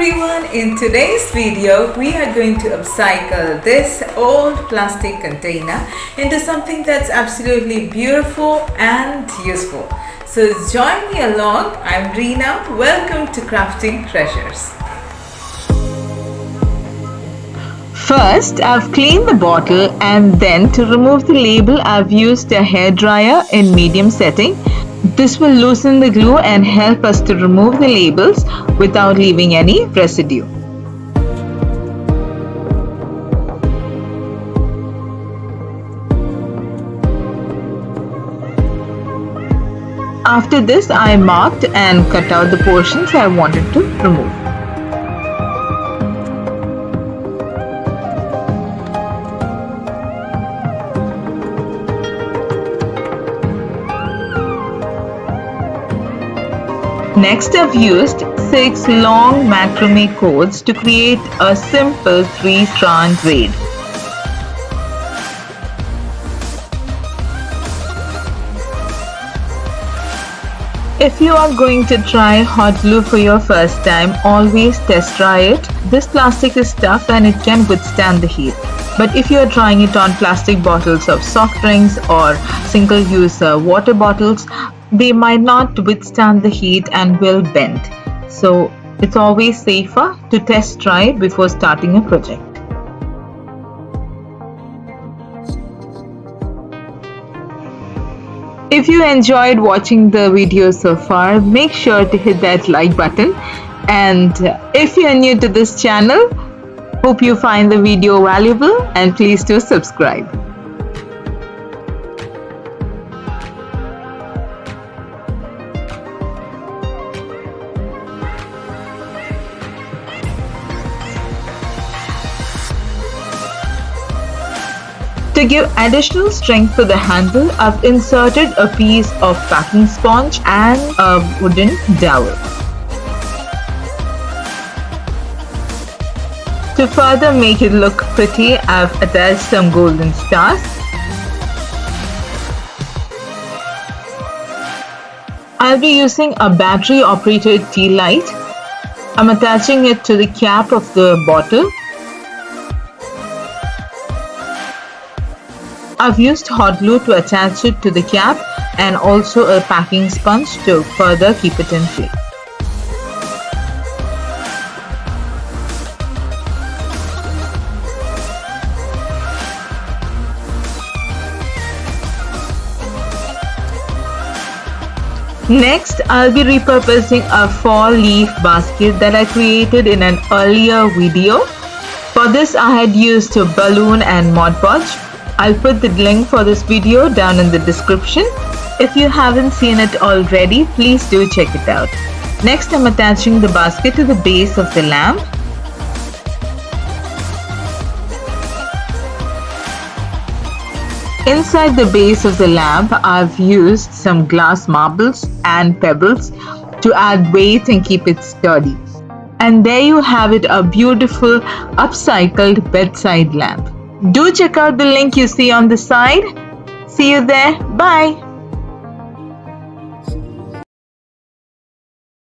everyone, in today's video we are going to upcycle this old plastic container into something that's absolutely beautiful and useful. So join me along. I'm Reena. Welcome to Crafting Treasures. First, I've cleaned the bottle, and then to remove the label I've used a hairdryer in medium setting. This will loosen the glue and help us to remove the labels without leaving any residue. After this, I marked and cut out the portions I wanted to remove. Next, I've used 6 long macrame cords to create a simple 3-strand braid. If you are going to try hot glue for your first time, always test try it. This plastic is tough and it can withstand the heat. But if you are trying it on plastic bottles of soft drinks or single-use water bottles, they might not withstand the heat and will bend. So it's always safer to test try before starting a project. If you enjoyed watching the video so far, make sure to hit that like button. And if you are new to this channel, hope you find the video valuable and please do subscribe. To give additional strength to the handle, I've inserted a piece of packing sponge and a wooden dowel. To further make it look pretty, I've attached some golden stars. I'll be using a battery-operated tea light. I'm attaching it to the cap of the bottle. I've used hot glue to attach it to the cap and also a packing sponge to further keep it in place. Next, I'll be repurposing a Faux Leaf Basket that I created in an earlier video. For this, I had used a balloon and Mod Podge. I'll put the link for this video down in the description. If you haven't seen it already, please do check it out. Next, I'm attaching the basket to the base of the lamp. Inside the base of the lamp, I've used some glass marbles and pebbles to add weight and keep it sturdy. And there you have it, a beautiful upcycled bedside lamp. Do check out the link you see on the side. See you there. Bye.